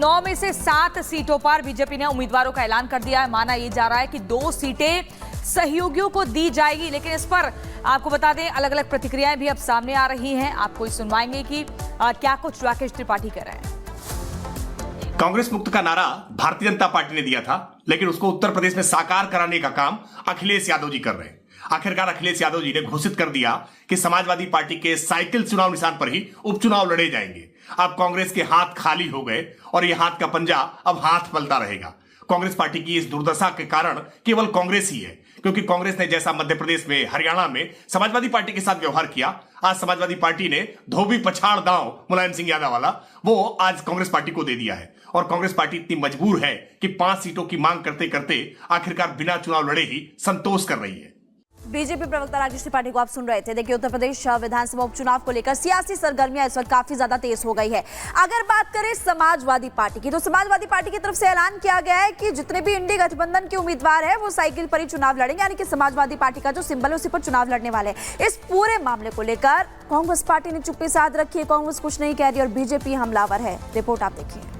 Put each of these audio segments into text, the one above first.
9 में से 7 सीटों पर बीजेपी ने उम्मीदवारों का ऐलान कर दिया है। माना यह जा रहा है कि 2 सीटें सहयोगियों को दी जाएगी, लेकिन इस पर आपको बता दें अलग अलग प्रतिक्रियाएं भी अब सामने आ रही हैं। आपको सुनवाएंगे कि क्या कुछ राकेश त्रिपाठी कर रहे हैं। कांग्रेस मुक्त का नारा भारतीय जनता पार्टी ने दिया था, लेकिन उसको उत्तर प्रदेश में साकार कराने का काम अखिलेश यादव जी कर रहे हैं। आखिरकार अखिलेश यादव जी ने घोषित कर दिया कि समाजवादी पार्टी के साइकिल चुनाव निशान पर ही उपचुनाव लड़े जाएंगे। अब कांग्रेस के हाथ खाली हो गए और यह हाथ का पंजा अब हाथ पलटा रहेगा। कांग्रेस पार्टी की इस दुर्दशा के कारण केवल कांग्रेस ही है, क्योंकि कांग्रेस ने जैसा मध्य प्रदेश में, हरियाणा में समाजवादी पार्टी के साथ व्यवहार किया, आज समाजवादी पार्टी ने धोबी पछाड़ दांव मुलायम सिंह यादव वाला वो आज कांग्रेस पार्टी को दे दिया है। और कांग्रेस पार्टी इतनी मजबूर है कि 5 सीटों की मांग करते करते आखिरकार बिना चुनाव लड़े ही संतोष कर रही है। बीजेपी प्रवक्ता राकेश त्रिपाठी को आप सुन रहे थे। देखिए, उत्तर प्रदेश विधानसभा उपचुनाव को लेकर सियासी सरगर्मियां इस वक्त काफी ज्यादा तेज हो गई है। अगर बात करें समाजवादी पार्टी की, तो समाजवादी पार्टी की तरफ से ऐलान किया गया है कि जितने भी इंडी गठबंधन के उम्मीदवार है वो साइकिल पर ही चुनाव लड़ेंगे, यानी कि समाजवादी पार्टी का जो सिंबल है उसी पर चुनाव लड़ने वाले हैं। इस पूरे मामले को लेकर कांग्रेस पार्टी ने चुप्पी साध रखी है। कांग्रेस कुछ नहीं कह रही और बीजेपी हमलावर है। रिपोर्ट आप देखिए।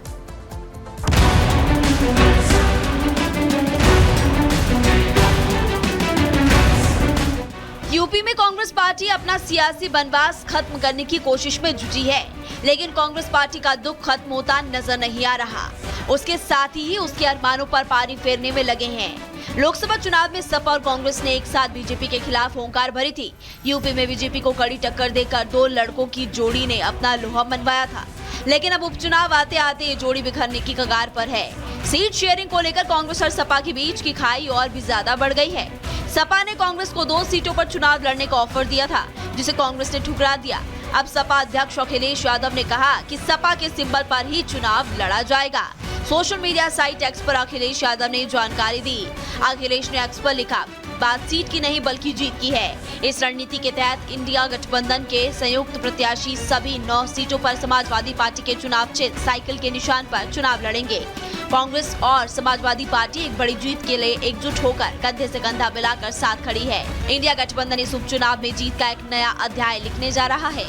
यूपी में कांग्रेस पार्टी अपना सियासी बनवास खत्म करने की कोशिश में जुटी है, लेकिन कांग्रेस पार्टी का दुख खत्म होता नजर नहीं आ रहा। उसके साथ ही उसके अरमानों पर पानी फेरने में लगे हैं। लोकसभा चुनाव में सपा और कांग्रेस ने एक साथ बीजेपी के खिलाफ होंकार भरी थी। यूपी में बीजेपी को कड़ी टक्कर देकर 2 लड़कों की जोड़ी ने अपना लोहा मनवाया था, लेकिन अब उपचुनाव आते आते ये जोड़ी बिखरने की कगार पर है। सीट शेयरिंग को लेकर कांग्रेस और सपा के बीच की खाई और भी ज्यादा बढ़ गई है। सपा ने कांग्रेस को 2 सीटों पर चुनाव लड़ने का ऑफर दिया था, जिसे कांग्रेस ने ठुकरा दिया। अब सपा अध्यक्ष अखिलेश यादव ने कहा कि सपा के सिंबल पर ही चुनाव लड़ा जाएगा। सोशल मीडिया साइट एक्स पर अखिलेश यादव ने जानकारी दी। अखिलेश ने एक्स पर लिखा, बात सीट की नहीं बल्कि जीत की है। इस रणनीति के तहत इंडिया गठबंधन के संयुक्त प्रत्याशी सभी 9 सीटों पर समाजवादी पार्टी के चुनाव चिन्ह साइकिल के निशान पर चुनाव लड़ेंगे। कांग्रेस और समाजवादी पार्टी एक बड़ी जीत के लिए एकजुट होकर कंधे से कंधा मिलाकर साथ खड़ी है। इंडिया गठबंधन इस उपचुनाव में जीत का एक नया अध्याय लिखने जा रहा है।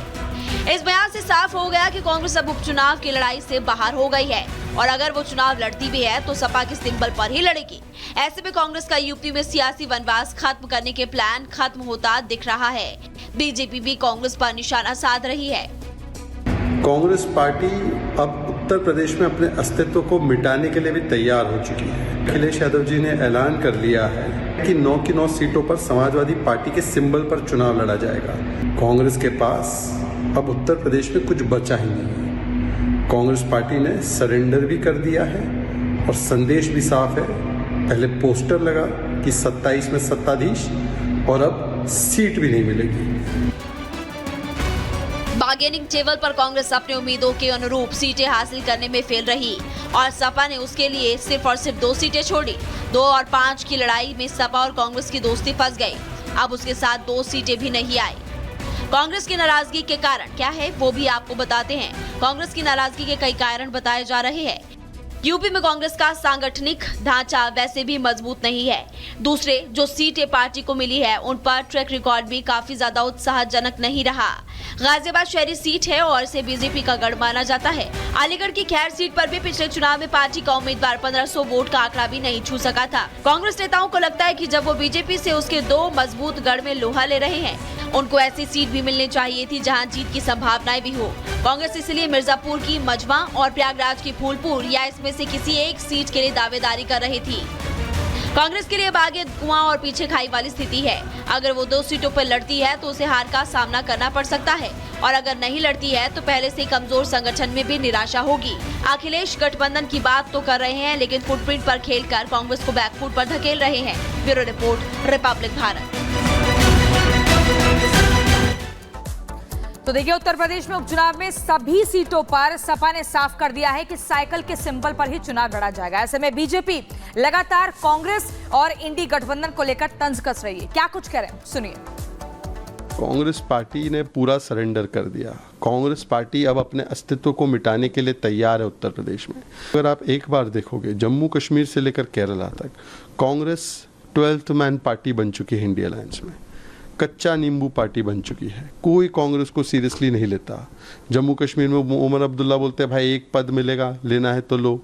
इस बयान से साफ हो गया कि कांग्रेस अब उपचुनाव की लड़ाई से बाहर हो गई है, और अगर वो चुनाव लड़ती भी है तो सपा के सिंबल पर ही लड़ेगी। ऐसे में कांग्रेस का यूपी में सियासी वनवास खत्म करने के प्लान खत्म होता दिख रहा है। बीजेपी भी कांग्रेस पर निशाना साध रही है। कांग्रेस पार्टी अब उत्तर प्रदेश में अपने अस्तित्व को मिटाने के लिए भी तैयार हो चुकी है। अखिलेश यादव जी ने ऐलान कर लिया है कि 9 की 9 सीटों पर समाजवादी पार्टी के सिंबल पर चुनाव लड़ा जाएगा। कांग्रेस के पास अब उत्तर प्रदेश में कुछ बचा ही नहीं है। कांग्रेस पार्टी ने सरेंडर भी कर दिया है और संदेश भी साफ है। पहले पोस्टर लगा कि 27 में सत्ताधीश, और अब सीट भी नहीं मिलेगी। बार्गेनिंग टेबल पर कांग्रेस अपने उम्मीदों के अनुरूप सीटें हासिल करने में फेल रही और सपा ने उसके लिए सिर्फ और सिर्फ 2 सीटें छोड़ी। 2 और 5 की लड़ाई में सपा और कांग्रेस की दोस्ती फंस गई। अब उसके साथ 2 सीटें भी नहीं आई। कांग्रेस की नाराजगी के कारण क्या है वो भी आपको बताते हैं। कांग्रेस की नाराजगी के कई कारण बताए जा रहे हैं। यूपी में कांग्रेस का सांगठनिक ढांचा वैसे भी मजबूत नहीं है। दूसरे जो सीटें पार्टी को मिली है उन पर ट्रैक रिकॉर्ड भी काफी ज्यादा उत्साहजनक नहीं रहा। गाजियाबाद शहरी सीट है और इसे बीजेपी का गढ़ माना जाता है। अलीगढ़ की खैर सीट पर भी पिछले चुनाव में पार्टी का उम्मीदवार 1500 वोट का आंकड़ा भी नहीं छू सका था। कांग्रेस नेताओं को लगता है कि जब वो बीजेपी से उसके 2 मजबूत गढ़ में लोहा ले रहे हैं, उनको ऐसी सीट भी मिलनी चाहिए थी जहां जीत की संभावनाएं भी हो। कांग्रेस इसलिए मिर्जापुर की मजवा और प्रयागराज की फूलपुर या इसमें से किसी एक सीट के लिए दावेदारी कर रही थी। कांग्रेस के लिए आगे कुआं और पीछे खाई वाली स्थिति है। अगर वो 2 सीटों पर लड़ती है तो उसे हार का सामना करना पड़ सकता है, और अगर नहीं लड़ती है तो पहले से कमजोर संगठन में भी निराशा होगी। अखिलेश गठबंधन की बात तो कर रहे हैं, लेकिन फुटप्रिंट पर खेलकर कांग्रेस को बैकफुट पर धकेल रहे हैं। Bureau report, Republic Bharat. तो देखिए, उत्तर प्रदेश में उपचुनाव में सभी सीटों पर सपा ने साफ कर दिया है कि साइकिल के सिंबल पर ही चुनाव लड़ा जाएगा। ऐसे में बीजेपी लगातार कांग्रेस और इंडी गठबंधन को लेकर तंज कस रही है। क्या कुछ कह रहे हैं, सुनिए। कांग्रेस पार्टी ने पूरा सरेंडर कर दिया। कांग्रेस पार्टी अब अपने अस्तित्व को मिटाने के लिए तैयार है उत्तर प्रदेश में। अगर आप एक बार देखोगे, जम्मू कश्मीर से लेकर केरला तक कांग्रेस 12th मैन पार्टी बन चुकी है इंडिया अलायंस में। कच्चा नींबू पार्टी बन चुकी है। कोई कांग्रेस को सीरियसली नहीं लेता। जम्मू कश्मीर में उमर अब्दुल्ला बोलते हैं भाई एक पद मिलेगा, लेना है तो लो।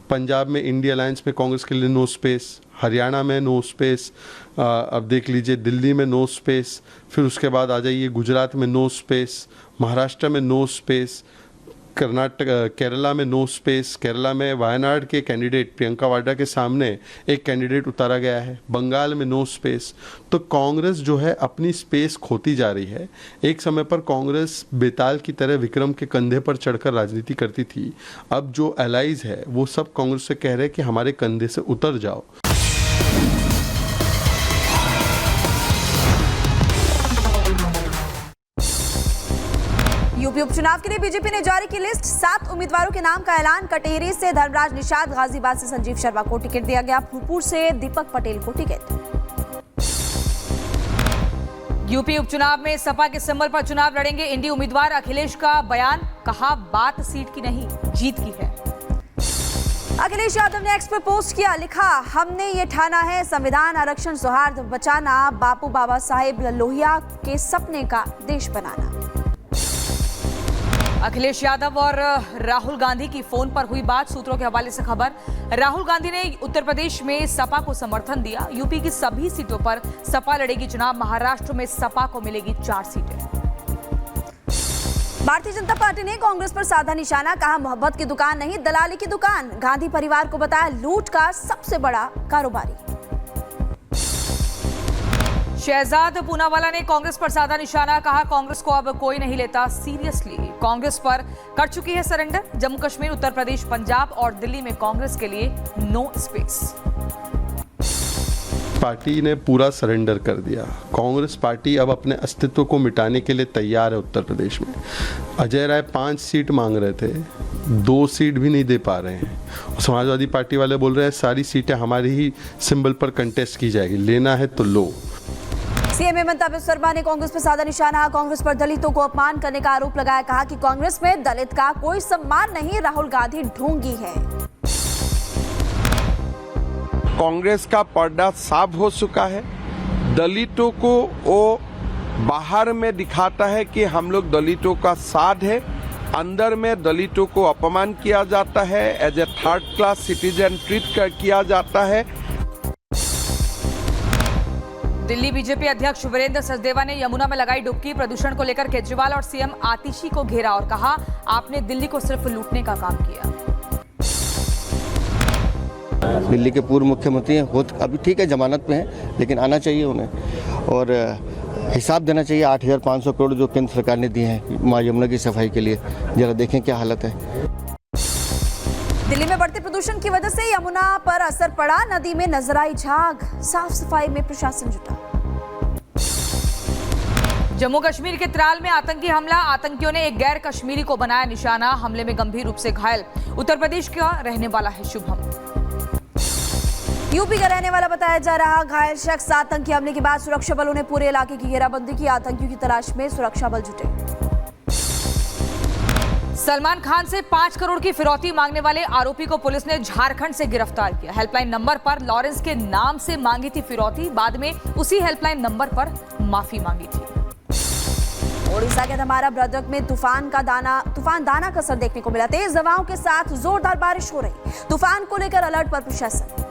पंजाब में इंडिया अलायंस में कांग्रेस के लिए नो स्पेस, हरियाणा में नो स्पेस, अब देख लीजिए दिल्ली में नो स्पेस, फिर उसके बाद आ जाइए गुजरात में नो स्पेस, महाराष्ट्र में नो स्पेस, कर्नाटक केरला में नो स्पेस। केरला में वायनाड के कैंडिडेट प्रियंका वाड्रा के सामने एक कैंडिडेट उतारा गया है। बंगाल में नो स्पेस। तो कांग्रेस जो है अपनी स्पेस खोती जा रही है। एक समय पर कांग्रेस बेताल की तरह विक्रम के कंधे पर चढ़कर राजनीति करती थी। अब जो एलाइज है वो सब कांग्रेस से कह रहे हैं कि हमारे कंधे से उतर जाओ। यूपी उपचुनाव के लिए बीजेपी ने जारी की लिस्ट। 7 उम्मीदवारों के नाम का ऐलान। कटेहरी से धर्मराज निषाद, गाजियाबाद से संजीव शर्मा को टिकट दिया गया, फूलपुर से दीपक पटेल को टिकट। यूपी उपचुनाव में सपा के सिंबल पर चुनाव लड़ेंगे इंडी उम्मीदवार। अखिलेश का बयान, कहा बात सीट की नहीं जीत की है। अखिलेश यादव ने एक्स पर पोस्ट किया, लिखा हमने ये ठाना है संविधान, आरक्षण, सौहार्द बचाना, बापू बाबा साहेब लोहिया के सपने का देश बनाना। अखिलेश यादव और राहुल गांधी की फोन पर हुई बात। सूत्रों के हवाले से खबर, राहुल गांधी ने उत्तर प्रदेश में सपा को समर्थन दिया। यूपी की सभी सीटों पर सपा लड़ेगी चुनाव। महाराष्ट्र में सपा को मिलेगी 4 सीटें। भारतीय जनता पार्टी ने कांग्रेस पर साधा निशाना, कहा मोहब्बत की दुकान नहीं दलाली की दुकान। गांधी परिवार को बताया लूट का सबसे बड़ा कारोबारी। शहजाद पूनावाला ने कांग्रेस पर साधा निशाना, कहा कांग्रेस को अब कोई नहीं लेता सीरियसली। कांग्रेस पर कर चुकी है सरेंडर। जम्मू कश्मीर, उत्तर प्रदेश, पंजाब और दिल्ली में कांग्रेस के लिए नो स्पेस। पार्टी ने पूरा सरेंडर कर दिया। कांग्रेस पार्टी अब अपने अस्तित्व को मिटाने के लिए तैयार है। उत्तर प्रदेश में अजय राय 5 सीट मांग रहे थे, 2 सीट भी नहीं दे पा रहे हैं। समाजवादी पार्टी वाले बोल रहे हैं सारी सीटें हमारी ही सिंबल पर कंटेस्ट की जाएगी, लेना है तो लो। सीएम हेमंत बिस्वा ने कांग्रेस पर साधा निशाना, कांग्रेस पर दलितों को अपमान करने का आरोप लगाया। कहा कि कांग्रेस में दलित का कोई सम्मान नहीं, राहुल गांधी ढोंगी है। कांग्रेस का पर्दा साफ हो चुका है। दलितों को वो बाहर में दिखाता है कि हम लोग दलितों का साथ है, अंदर में दलितों को अपमान किया जाता है, as a 3rd class citizen treat किया जाता है। दिल्ली बीजेपी अध्यक्ष वीरेंद्र सचदेवा ने यमुना में लगाई डुबकी। प्रदूषण को लेकर केजरीवाल और सीएम आतिशी को घेरा और कहा आपने दिल्ली को सिर्फ लूटने का काम किया। दिल्ली के पूर्व मुख्यमंत्री हैं, अभी ठीक है जमानत पे हैं, लेकिन आना चाहिए उन्हें और हिसाब देना चाहिए। 8,500 करोड़ जो केंद्र सरकार ने दिए हैं मां यमुना की सफाई के लिए, जरा देखें क्या हालत है। दिल्ली में बढ़ते प्रदूषण की वजह से यमुना पर असर पड़ा। नदी में नजर आई झाग, साफ सफाई में प्रशासन जुटा। जम्मू कश्मीर के त्राल में आतंकी हमला। आतंकियों ने एक गैर कश्मीरी को बनाया निशाना। हमले में गंभीर रूप से घायल उत्तर प्रदेश का रहने वाला है शुभम। यूपी का रहने वाला बताया जा रहा घायल शख्स। आतंकी हमले के बाद सुरक्षा बलों ने पूरे इलाके की घेराबंदी की। आतंकियों की तलाश में सुरक्षा बल जुटे। सलमान खान से 5 करोड़ की फिरौती मांगने वाले आरोपी को पुलिस ने झारखंड से गिरफ्तार किया। हेल्पलाइन नंबर पर लॉरेंस के नाम से मांगी थी फिरौती, बाद में उसी हेल्पलाइन नंबर पर माफी मांगी थी। ओडिशा के धमारा भद्रक में तूफान दाना का असर देखने को मिला। तेज हवाओं के साथ जोरदार बारिश हो रही। तूफान को लेकर अलर्ट पर प्रशासन।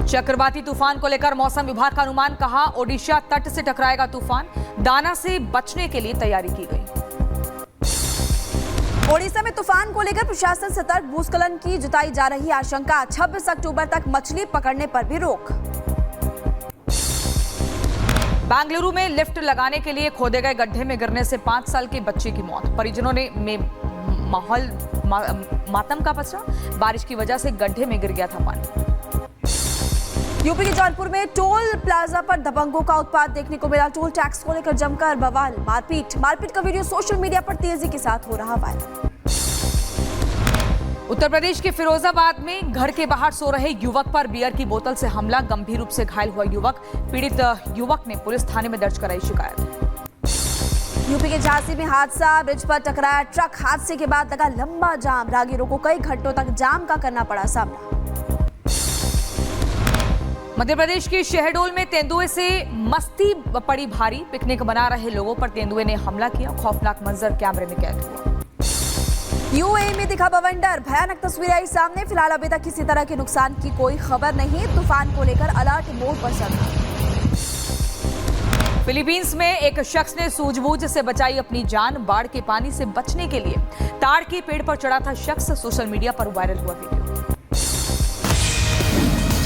चक्रवाती तूफान को लेकर मौसम विभाग का अनुमान, कहा ओडिशा तट से टकराएगा तूफान। दाना से बचने के लिए तैयारी की गई। ओडिशा में तूफान को लेकर प्रशासन सतर्क। भूस्खलन की जताई जा रही आशंका। 26 अक्टूबर तक मछली पकड़ने पर भी रोक। बेंगलुरु में लिफ्ट लगाने के लिए खोदे गए गड्ढे में गिरने से 5 साल के बच्चे की मौत। परिजनों ने मातम का पसरा। बारिश की वजह से गड्ढे में गिर गया था पानी। यूपी के जौनपुर में टोल प्लाजा पर दबंगों का उत्पात देखने को मिला। टोल टैक्स को लेकर जमकर बवाल, मारपीट का वीडियो सोशल मीडिया पर तेजी के साथ हो रहा वायरल। उत्तर प्रदेश के फिरोजाबाद में घर के बाहर सो रहे युवक पर बियर की बोतल से हमला। गंभीर रूप से घायल हुआ युवक। पीड़ित युवक ने पुलिस थाने में दर्ज कराई शिकायत। यूपी के झांसी में हादसा। ब्रिज पर टकराया ट्रक। हादसे के बाद लगा लंबा जाम। राहगीरों को कई घंटों तक जाम का करना पड़ा सामना। मध्य प्रदेश के शहडोल में तेंदुए से मस्ती पड़ी भारी। पिकनिक मना रहे लोगों पर तेंदुए ने हमला किया। खौफनाक मंजर कैमरे में कैद हुआ। यूएई में दिखा बवंडर, भयानक तस्वीरें आई सामने। फिलहाल अभी तक किसी तरह के नुकसान की कोई खबर नहीं। तूफान को लेकर अलर्ट मोड पर चल रहा। फिलीपींस में एक शख्स ने सूझबूझ से बचाई अपनी जान। बाढ़ के पानी से बचने के लिए ताड़ के पेड़ पर चढ़ा था शख्स। सोशल मीडिया पर वायरल हुआ वीडियो।